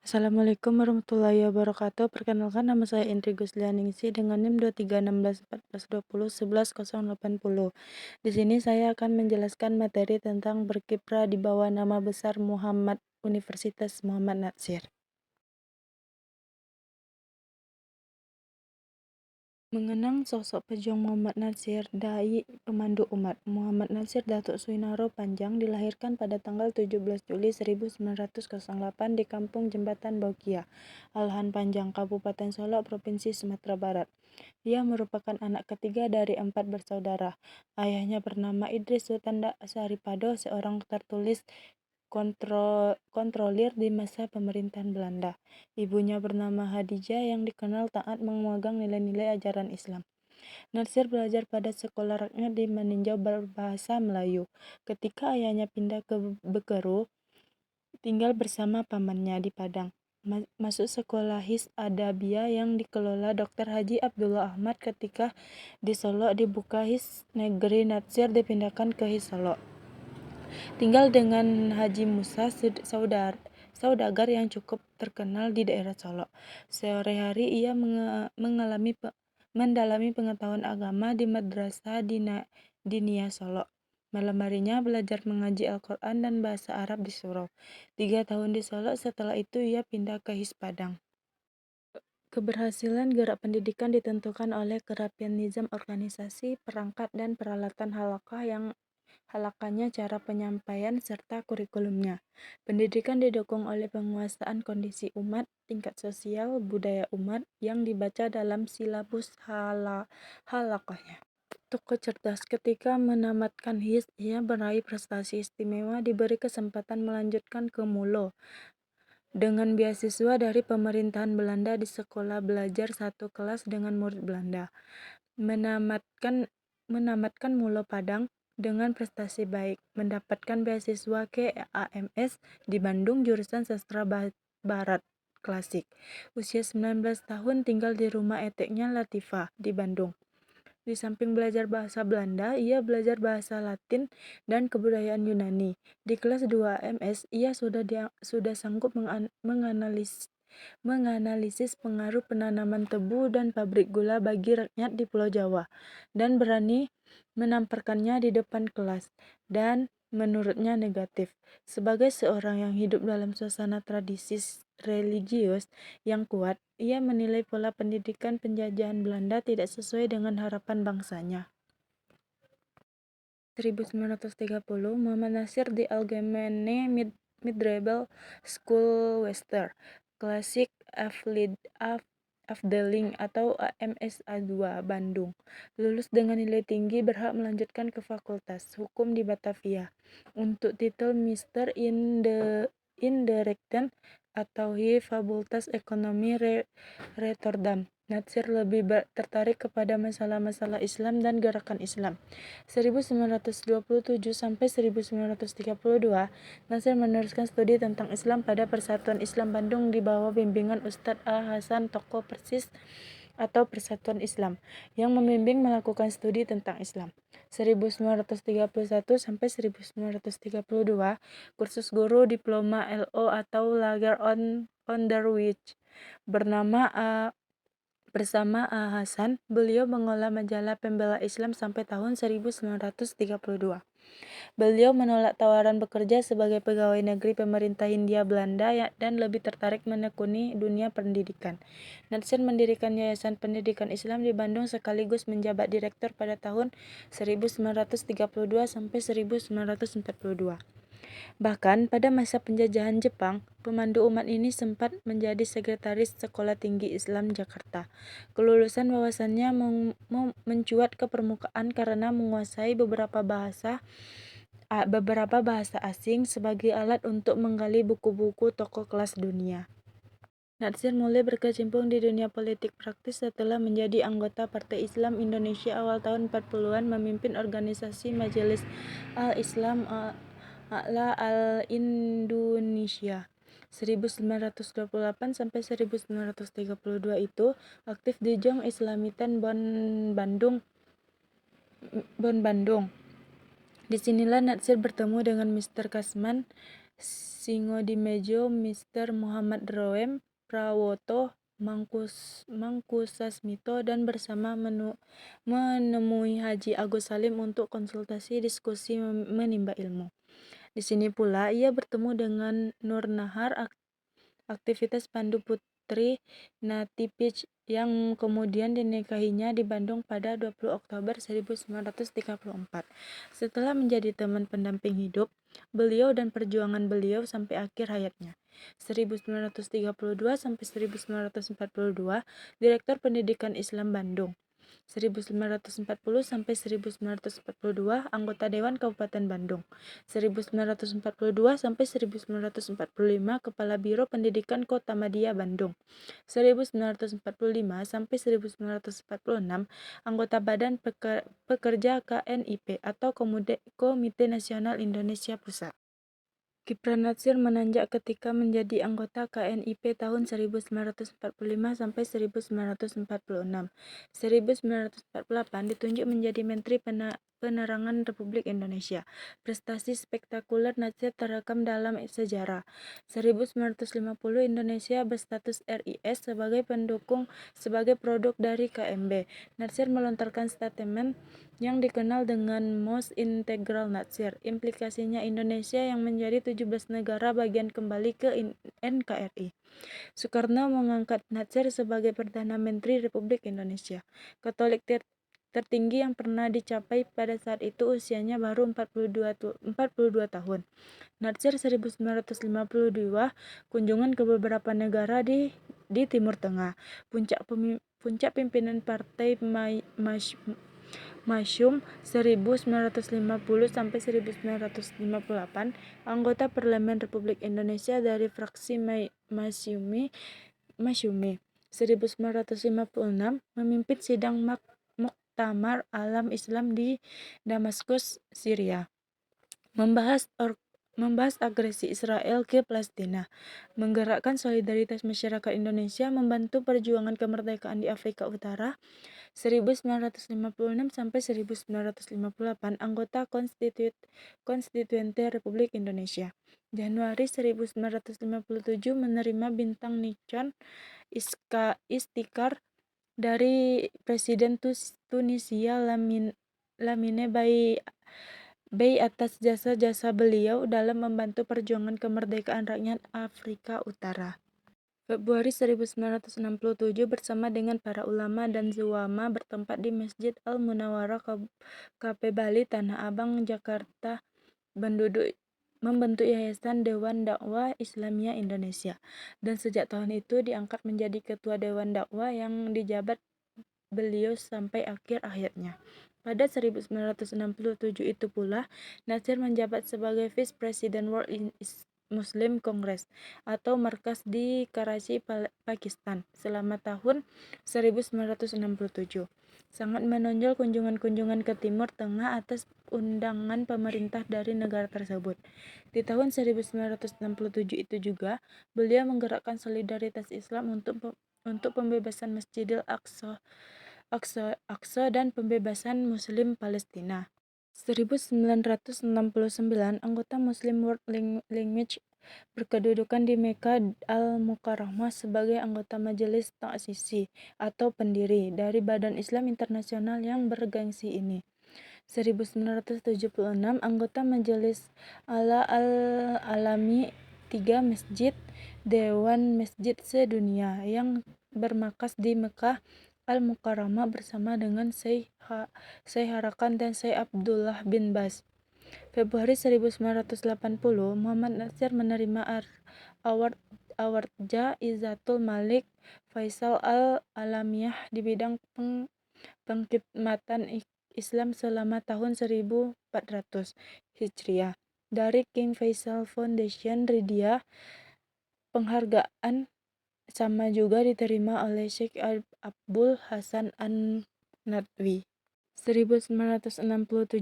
Assalamualaikum warahmatullahi wabarakatuh. Perkenalkan, nama saya Indri Guslianingsih dengan NIM 231614201180. Di sini saya akan menjelaskan materi tentang berkiprah di bawah nama besar Muhammad Universitas Muhammad Natsir. Mengenang sosok pejuang Muhammad Natsir, dai pemandu umat. Muhammad Natsir Datuk Suinaro Panjang dilahirkan pada tanggal 17 Juli 1908 di Kampung Jembatan Baukia, Alahan Panjang, Kabupaten Solok, Provinsi Sumatera Barat. Ia merupakan anak ketiga dari 4 bersaudara. Ayahnya bernama Idris Sultan Saripado, seorang tertulis kontrolir di masa pemerintahan Belanda. Ibunya bernama Hadijah yang dikenal taat memegang nilai-nilai ajaran Islam. Natsir belajar pada sekolah rakyat di meninjau berbahasa Melayu. Ketika ayahnya pindah ke Bekeru, tinggal bersama pamannya di Padang. Masuk sekolah His Adabiyah yang dikelola Dr. Haji Abdullah Ahmad. Ketika di Solo dibuka His Negeri, Natsir dipindahkan ke His Solo. Tinggal dengan Haji Musa, saudagar yang cukup terkenal di daerah Solo. Sore hari ia mendalami pengetahuan agama di Madrasah Diniyah Solo. Malam harinya belajar mengaji Al-Quran dan bahasa Arab di surau. 3 tahun di Solo, setelah itu ia pindah ke His Padang. Keberhasilan gerak pendidikan ditentukan oleh kerapian nizam organisasi, perangkat, dan peralatan halakannya, cara penyampaian, serta kurikulumnya. Pendidikan didukung oleh penguasaan kondisi umat, tingkat sosial, budaya umat yang dibaca dalam silabus halakahnya. Tokoh cerdas, ketika menamatkan HIS, ia meraih prestasi istimewa, diberi kesempatan melanjutkan ke Mulo dengan beasiswa dari pemerintahan Belanda di sekolah belajar satu kelas dengan murid Belanda. Menamatkan Mulo Padang dengan prestasi baik, mendapatkan beasiswa ke AMS di Bandung jurusan Sastra Barat Klasik. Usia 19 tahun tinggal di rumah eteknya Latifah di Bandung. Di samping belajar bahasa Belanda, ia belajar bahasa Latin dan kebudayaan Yunani. Di kelas 2 AMS, ia sudah sanggup menganalisis pengaruh penanaman tebu dan pabrik gula bagi rakyat di Pulau Jawa, dan berani menamparkannya di depan kelas, dan menurutnya negatif. Sebagai seorang yang hidup dalam suasana tradisi religius yang kuat, ia menilai pola pendidikan penjajahan Belanda tidak sesuai dengan harapan bangsanya. 1930, Muhammad Natsir di Algemene Middelbare School Wester, Klasik Afdeling atau AMSA2 Bandung. Lulus dengan nilai tinggi, berhak melanjutkan ke Fakultas Hukum di Batavia. Untuk titel Mister in the Rechten atau Fakultas Ekonomi Rotterdam, Natsir lebih tertarik kepada masalah-masalah Islam dan gerakan Islam. 1927 sampai 1932, Natsir meneruskan studi tentang Islam pada Persatuan Islam Bandung di bawah bimbingan Ustadz A. Hasan Tokoh Persis atau Persatuan Islam, yang membimbing melakukan studi tentang Islam. 1931 sampai 1932, kursus guru diploma LO atau Lager on Underwich bersama A. Hasan. Beliau mengolah majalah Pembela Islam sampai tahun 1932. Beliau menolak tawaran bekerja sebagai pegawai negeri pemerintah Hindia Belanda dan lebih tertarik menekuni dunia pendidikan. Natsir mendirikan Yayasan Pendidikan Islam di Bandung sekaligus menjabat direktur pada tahun 1932 sampai 1942. Bahkan pada masa penjajahan Jepang, pemandu umat ini sempat menjadi sekretaris Sekolah Tinggi Islam Jakarta. Kelulusan wawasannya mencuat ke permukaan karena menguasai beberapa bahasa asing sebagai alat untuk menggali buku-buku tokoh kelas dunia. Natsir mulai berkecimpung di dunia politik praktis setelah menjadi anggota Partai Islam Indonesia awal tahun 40-an, memimpin organisasi Majelis Al-Islam A'la Al-Indonesia. 1928 sampai 1932 itu aktif di Jong Islamitan Bandung. Disinilah Natsir bertemu dengan Mr. Kasman Singodimejo Mr. Muhammad Roem Prawoto Mangkusasmito dan bersama menemui Haji Agus Salim untuk konsultasi diskusi menimba ilmu. Di sini pula ia bertemu dengan Nur Nahar, aktivitas Pandu Putri Natipij yang kemudian dinikahinya di Bandung pada 20 Oktober 1934. Setelah menjadi teman pendamping hidup beliau dan perjuangan beliau sampai akhir hayatnya. 1932 sampai 1942, Direktur Pendidikan Islam Bandung. 1940 sampai 1942, anggota Dewan Kabupaten Bandung. 1942 sampai 1945, Kepala Biro Pendidikan Kota Madia Bandung. 1945 sampai 1946, anggota Badan Pekerja KNIP atau Komite Nasional Indonesia Pusat. Kipran Natsir menanjak ketika menjadi anggota KNIP tahun 1945 sampai 1946. 1948 ditunjuk menjadi Menteri Penerangan Republik Indonesia. Prestasi spektakuler Natsir terekam dalam sejarah. 1950 Indonesia berstatus RIS sebagai produk dari KMB. Natsir melontarkan statement yang dikenal dengan Most Integral Natsir. Implikasinya Indonesia yang menjadi 17 negara bagian kembali ke NKRI. Soekarno mengangkat Natsir sebagai Perdana Menteri Republik Indonesia. Katolik tertinggi yang pernah dicapai pada saat itu usianya baru 42 tahun. Natsir 1952 kunjungan ke beberapa negara di Timur Tengah. Puncak pimpinan Partai Masyum 1950 sampai 1958, anggota Parlemen Republik Indonesia dari fraksi Masyumi. 1956 memimpin sidang Muktamar Alam Islam di Damaskus, Syria. Membahas agresi Israel ke Palestina, menggerakkan solidaritas masyarakat Indonesia, membantu perjuangan kemerdekaan di Afrika Utara. 1956 sampai 1958, anggota Konstituente Republik Indonesia. Januari 1957 menerima bintang Nichon Istiqlal dari Presiden Tunisia Lamine Bey atas jasa-jasa beliau dalam membantu perjuangan kemerdekaan rakyat Afrika Utara. Februari 1967 bersama dengan para ulama dan zuama bertempat di Masjid Al-Munawwarah KP Bali, Tanah Abang, Jakarta, membentuk Yayasan Dewan Dakwah Islamiyah Indonesia, dan sejak tahun itu diangkat menjadi Ketua Dewan Dakwah yang dijabat beliau sampai akhir hayatnya. Pada 1967 itu pula, Natsir menjabat sebagai Vice President World Muslim Congress atau markas di Karachi, Pakistan selama tahun 1967. Sangat menonjol kunjungan-kunjungan ke Timur Tengah atas undangan pemerintah dari negara tersebut. Di tahun 1967 itu juga, beliau menggerakkan solidaritas Islam untuk pembebasan Masjidil Aqsa dan pembebasan Muslim Palestina. 1969, anggota Muslim World Language berkedudukan di Mekah Al-Mukarramah sebagai anggota Majelis Ta'sisi atau pendiri dari Badan Islam Internasional yang bergengsi ini. 1976, anggota Majelis A'la Al-Alami, 3 masjid Dewan Masjid Sedunia yang bermarkas di Mekah Al-Mukarramah bersama dengan Syekh Harakan dan Syekh Abdullah bin Baz. Februari 1980, Muhammad Natsir menerima award Jaizatul Malik Faisal Al-Alamiyah di bidang pengkhidmatan Islam selama tahun 1400 Hijriah dari King Faisal Foundation Riyadh. Penghargaan sama juga diterima oleh Syekh Abdul Hasan An-Nadwi. 1967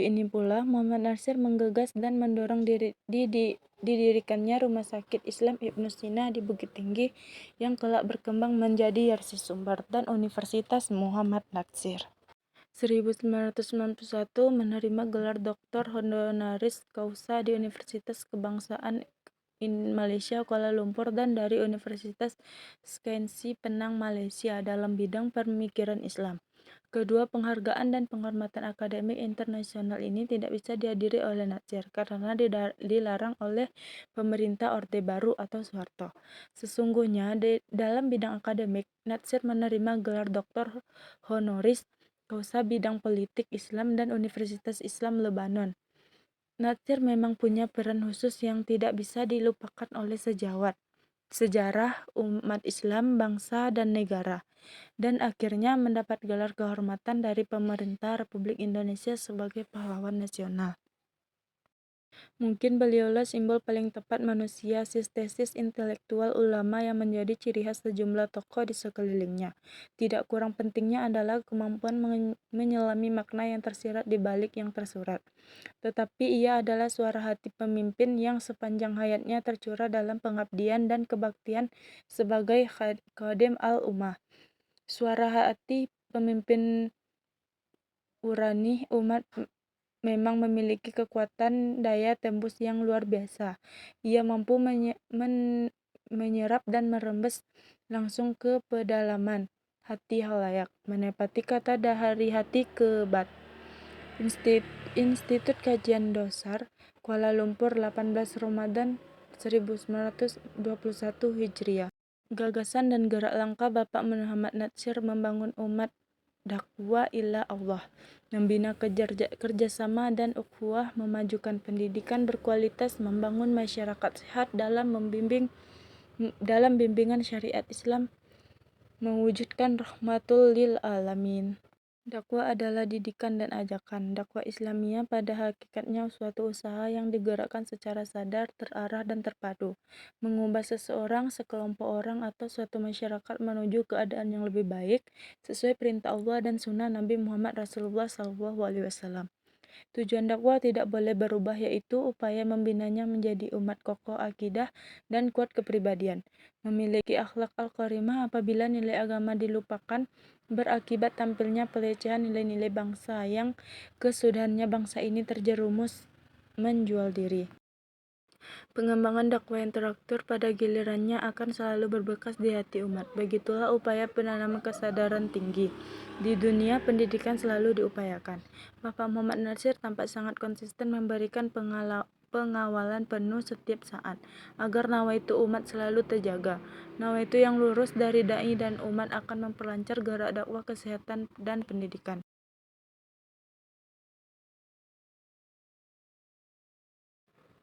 ini pula Muhammad Natsir menggagas dan mendorong didirikannya Rumah Sakit Islam Ibnu Sina di Bukit Tinggi yang kelak berkembang menjadi Yarsi Sumber dan Universitas Muhammad Natsir. 1991 menerima gelar Doktor Honoris Causa di Universitas Kebangsaan Malaysia Kuala Lumpur dan dari Universitas Sciences Penang Malaysia dalam bidang pemikiran Islam. Kedua penghargaan dan penghormatan akademik internasional ini tidak bisa dihadiri oleh Natsir karena dilarang oleh pemerintah Orde Baru atau Soeharto. Sesungguhnya dalam bidang akademik, Natsir menerima gelar doktor honoris causa bidang politik Islam dan Universitas Islam Lebanon. Natsir memang punya peran khusus yang tidak bisa dilupakan oleh sejawat, sejarah, umat Islam, bangsa, dan negara, dan akhirnya mendapat gelar kehormatan dari pemerintah Republik Indonesia sebagai pahlawan nasional. Mungkin beliaulah simbol paling tepat manusia, sintesis intelektual ulama yang menjadi ciri khas sejumlah tokoh di sekelilingnya. Tidak kurang pentingnya adalah kemampuan menyelami makna yang tersirat di balik yang tersurat. Tetapi ia adalah suara hati pemimpin yang sepanjang hayatnya tercurah dalam pengabdian dan kebaktian sebagai khadim al-ummah. Suara hati pemimpin urani umat memang memiliki kekuatan daya tembus yang luar biasa. Ia mampu menyerap dan merembes langsung ke pedalaman hati halayak, menepati kata dari hati ke bat. Institut Kajian Dasar Kuala Lumpur 18 Ramadan 1921 Hijriah. Gagasan dan gerak langkah Bapak Muhammad Natsir membangun umat dakwah ila Allah, membina kerjasama dan ukhuwah, memajukan pendidikan berkualitas, membangun masyarakat sehat dalam bimbingan syariat Islam, mewujudkan rahmatul lil alamin. Dakwah adalah didikan dan ajakan. Dakwah Islamiyah pada hakikatnya suatu usaha yang digerakkan secara sadar, terarah, dan terpadu, mengubah seseorang, sekelompok orang, atau suatu masyarakat menuju keadaan yang lebih baik sesuai perintah Allah dan sunnah Nabi Muhammad Rasulullah SAW. Tujuan dakwah tidak boleh berubah, yaitu upaya membinanya menjadi umat kokoh akidah dan kuat kepribadian, memiliki akhlak al-karimah. Apabila nilai agama dilupakan, berakibat tampilnya pelecehan nilai-nilai bangsa yang kesudahannya bangsa ini terjerumus menjual diri. Pengembangan dakwah yang teratur pada gilirannya akan selalu berbekas di hati umat. Begitulah upaya penanaman kesadaran tinggi. Di dunia pendidikan selalu diupayakan. Bapak Muhammad Natsir tampak sangat konsisten memberikan pengawalan penuh setiap saat, agar nawaitu umat selalu terjaga. Nawaitu yang lurus dari dai dan umat akan memperlancar gerak dakwah, kesehatan, dan pendidikan.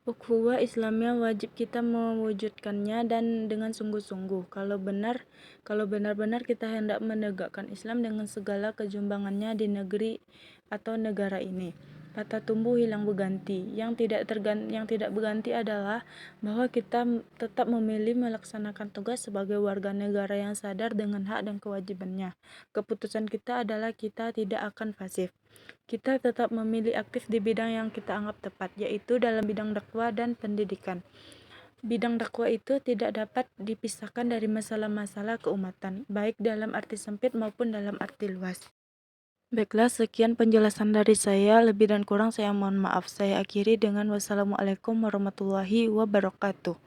Ukhuwah Islamiyah wajib kita mewujudkannya dan dengan sungguh-sungguh. Kalau benar-benar kita hendak menegakkan Islam dengan segala kejumbangannya di negeri atau negara ini. Kata tumbuh hilang berganti. Yang tidak berganti adalah bahwa kita tetap memilih melaksanakan tugas sebagai warga negara yang sadar dengan hak dan kewajibannya. Keputusan kita adalah kita tidak akan pasif. Kita tetap memilih aktif di bidang yang kita anggap tepat, yaitu dalam bidang dakwah dan pendidikan. Bidang dakwah itu tidak dapat dipisahkan dari masalah-masalah keumatan, baik dalam arti sempit maupun dalam arti luas. Baiklah, sekian penjelasan dari saya. Lebih dan kurang saya mohon maaf. Saya akhiri dengan wassalamualaikum warahmatullahi wabarakatuh.